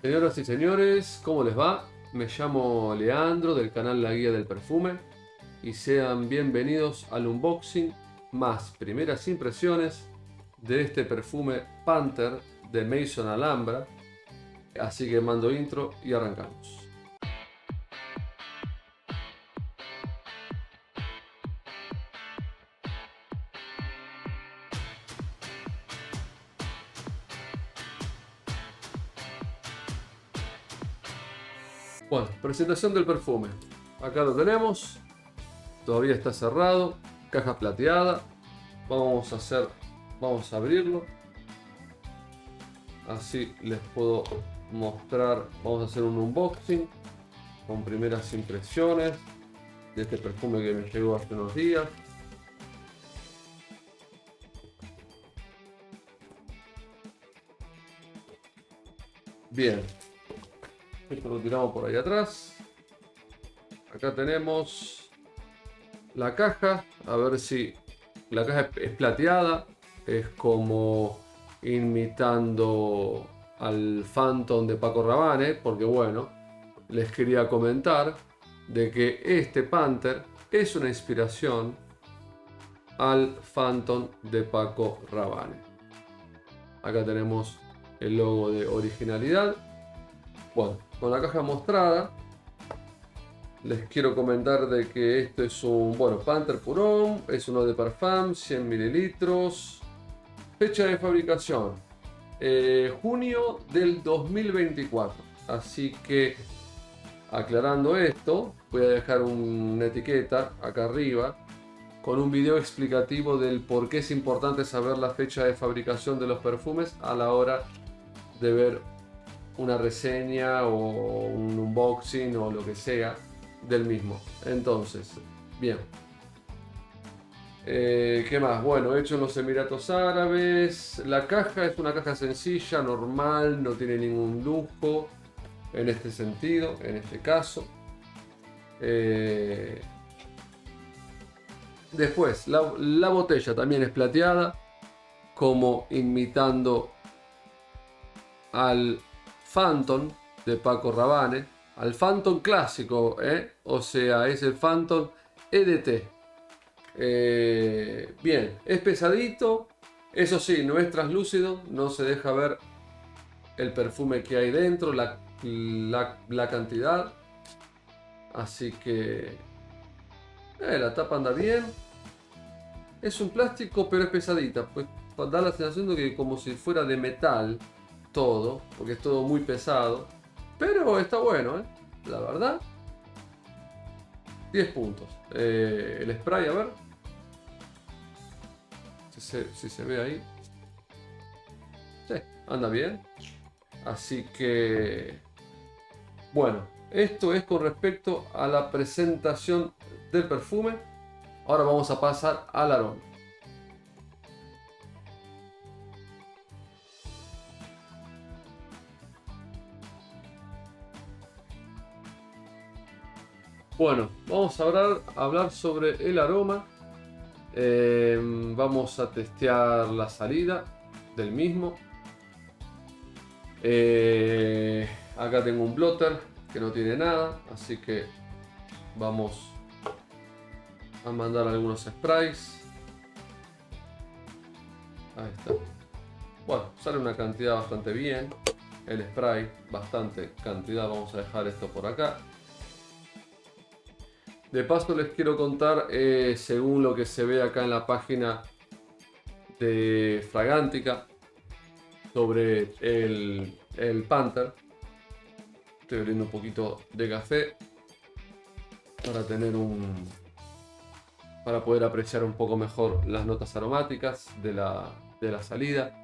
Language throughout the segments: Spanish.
Señoras y señores, ¿cómo les va? Me llamo Leandro del canal La Guía del Perfume y sean bienvenidos al unboxing más primeras impresiones de este perfume Panther de Maison Alhambra. Así que mando intro y arrancamos. Bueno, presentación del perfume. Acá lo tenemos. Todavía está cerrado. Caja plateada. Vamos a abrirlo. Así les puedo mostrar. Vamos a hacer un unboxing con primeras impresiones de este perfume que me llegó hace unos días. Bien. Esto lo tiramos por ahí atrás. Acá tenemos la caja. A ver si la caja es plateada. Es como imitando al Phantom de Paco Rabanne. Porque bueno, les quería comentar de que este Panther es una inspiración al Phantom de Paco Rabanne. Acá tenemos el logo de originalidad. Bueno, con la caja mostrada, les quiero comentar de que esto es un, Panther Pour-Homme, es uno de Parfum, 100 mililitros, fecha de fabricación, junio del 2024, así que aclarando esto, voy a dejar una etiqueta acá arriba, con un video explicativo del por qué es importante saber la fecha de fabricación de los perfumes a la hora de ver una reseña o un unboxing o lo que sea del mismo. Entonces, bien. ¿Qué más? Bueno, hecho en los Emiratos Árabes. La caja es una caja sencilla, normal, no tiene ningún lujo en este sentido, en este caso. Después, la botella también es plateada, como imitando al Phantom de Paco Rabanne, al Phantom clásico, o sea, es el Phantom EDT. Bien, es pesadito, eso sí, no es translúcido, no se deja ver el perfume que hay dentro, la cantidad. Así que la tapa anda bien. Es un plástico, pero es pesadita, pues da la sensación de que como si fuera de metal todo, porque es todo muy pesado, pero está bueno, la verdad. 10 puntos. El spray, a ver si se ve ahí. Sí, anda bien. Así que bueno, esto es con respecto a la presentación del perfume. Ahora vamos a pasar al aroma. Bueno, vamos a hablar sobre el aroma. Vamos a testear la salida del mismo. Acá tengo un blotter que no tiene nada, así que vamos a mandar algunos sprays. Ahí está. Bueno, sale una cantidad bastante bien. El spray, bastante cantidad. Vamos a dejar esto por acá. De paso les quiero contar, según lo que se ve acá en la página de Fragrantica, sobre el Panther. Estoy abriendo un poquito de café para poder apreciar un poco mejor las notas aromáticas de la salida.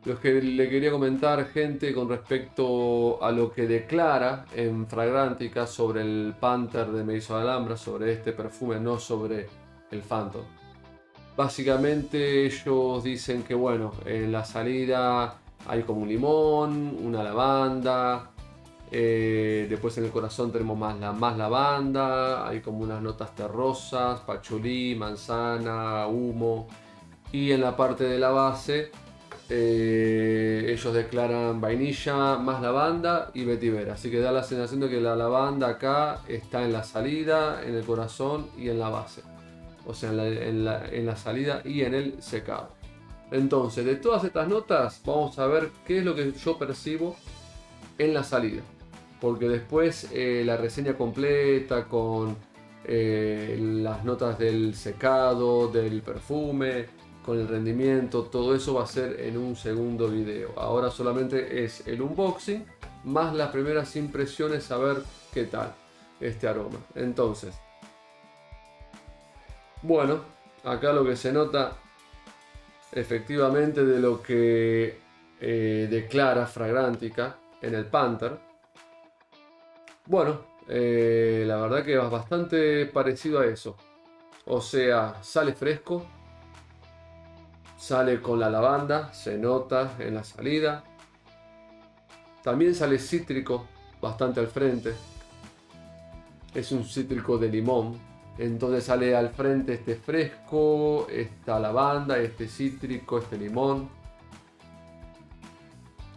Lo que le quería comentar, gente, con respecto a lo que declara en Fragrantica sobre el Panther de Maison Alhambra, sobre este perfume, no sobre el Phantom. Básicamente ellos dicen que bueno, en la salida hay como un limón, una lavanda, después en el corazón tenemos más lavanda, hay como unas notas terrosas, pachulí, manzana, humo, y en la parte de la base ellos declaran vainilla más lavanda y vetiver. Así que da la sensación de que la lavanda acá está en la salida, en el corazón y en la base. O sea, en la salida y en el secado. Entonces, de todas estas notas, vamos a ver qué es lo que yo percibo en la salida. Porque después la reseña completa con las notas del secado, del perfume, con el rendimiento, todo eso va a ser en un segundo video. Ahora solamente es el unboxing más las primeras impresiones, a ver qué tal este aroma. Entonces, bueno, acá lo que se nota efectivamente de lo que declara Fragrantica en el Panther. Bueno, la verdad que es bastante parecido a eso. O sea, sale fresco, sale con la lavanda, se nota en la salida. También sale cítrico, bastante al frente. Es un cítrico de limón. Entonces sale al frente este fresco, esta lavanda, este cítrico, este limón.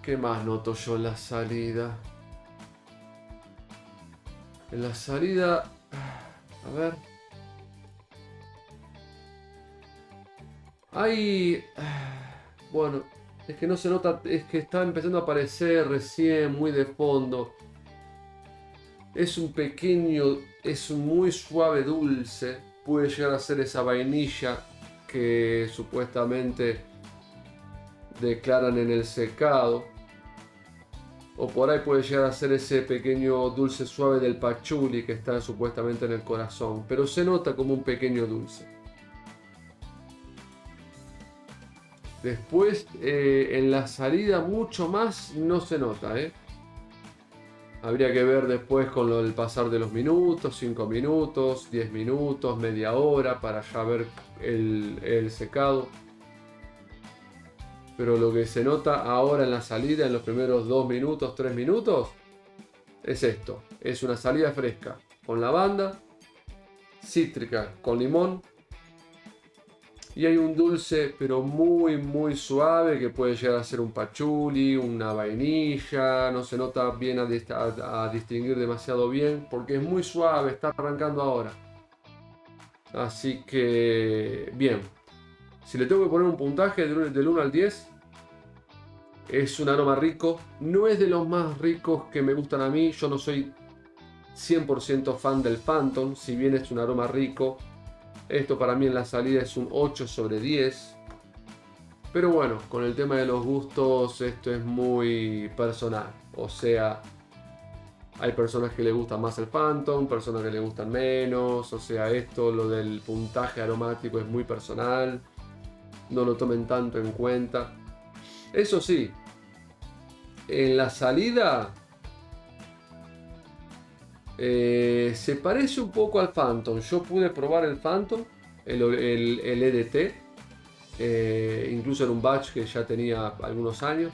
¿Qué más noto yo en la salida? En la salida, a ver. Hay, bueno, es que no se nota, es que está empezando a aparecer recién, muy de fondo. Es un pequeño, es un muy suave dulce. Puede llegar a ser esa vainilla que supuestamente declaran en el secado. O por ahí puede llegar a ser ese pequeño dulce suave del pachuli que está supuestamente en el corazón. Pero se nota como un pequeño dulce. Después en la salida mucho más no se nota. Habría que ver después con el pasar de los minutos, 5 minutos, 10 minutos, media hora para ya ver el secado. Pero lo que se nota ahora en la salida, en los primeros 2 minutos, 3 minutos, es esto. Es una salida fresca con lavanda, cítrica con limón. Y hay un dulce pero muy muy suave que puede llegar a ser un pachuli, una vainilla. No se nota bien a distinguir demasiado bien porque es muy suave, está arrancando ahora. Así que bien. Si le tengo que poner un puntaje del 1 al 10, es un aroma rico. No es de los más ricos que me gustan a mí. Yo no soy 100% fan del Phantom, si bien es un aroma rico. Esto para mí en la salida es un 8 sobre 10. Pero bueno, con el tema de los gustos esto es muy personal. O sea, hay personas que les gusta más el Phantom, personas que le gustan menos. O sea, esto, lo del puntaje aromático es muy personal. No lo tomen tanto en cuenta. Eso sí, en la salida se parece un poco al Phantom. Yo pude probar el Phantom, el EDT, incluso en un batch que ya tenía algunos años.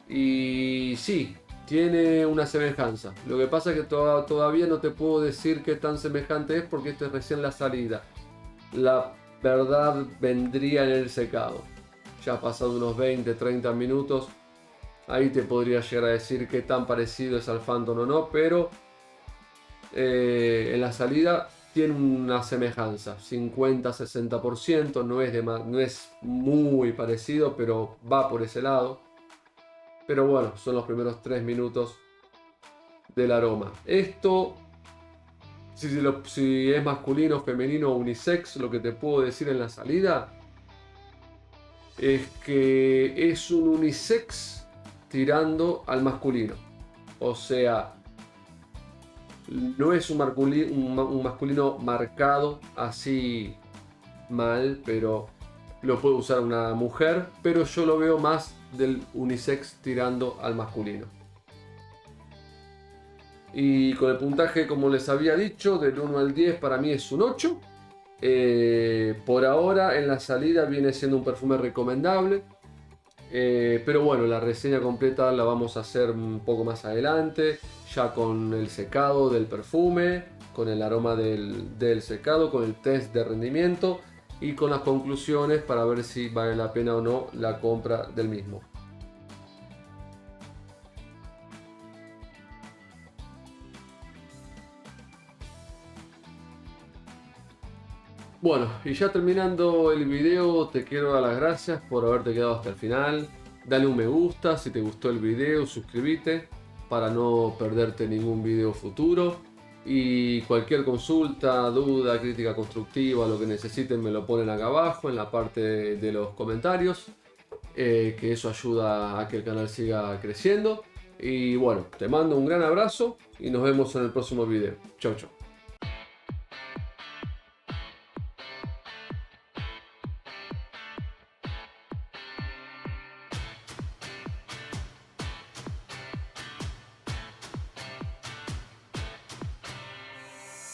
Y sí, tiene una semejanza. Lo que pasa es que todavía no te puedo decir qué tan semejante es porque esto es recién la salida. La verdad vendría en el secado. Ya pasado unos 20-30 minutos. Ahí te podría llegar a decir qué tan parecido es al Phantom o no, pero en la salida tiene una semejanza, 50-60%, no es muy parecido, pero va por ese lado. Pero bueno, son los primeros 3 minutos del aroma. Esto, si es masculino, femenino o unisex, lo que te puedo decir en la salida es que es un unisex tirando al masculino. O sea, no es un masculino marcado así mal, pero lo puede usar una mujer, pero yo lo veo más del unisex tirando al masculino. Y con el puntaje, como les había dicho, del 1 al 10 para mí es un 8. Por ahora en la salida viene siendo un perfume recomendable. Pero bueno, la reseña completa la vamos a hacer un poco más adelante, ya con el secado del perfume, con el aroma del secado, con el test de rendimiento y con las conclusiones para ver si vale la pena o no la compra del mismo. Bueno, y ya terminando el video, te quiero dar las gracias por haberte quedado hasta el final. Dale un me gusta si te gustó el video, suscríbete para no perderte ningún video futuro. Y cualquier consulta, duda, crítica constructiva, lo que necesiten me lo ponen acá abajo en la parte de los comentarios. Que eso ayuda a que el canal siga creciendo. Y bueno, te mando un gran abrazo y nos vemos en el próximo video. Chau, chau.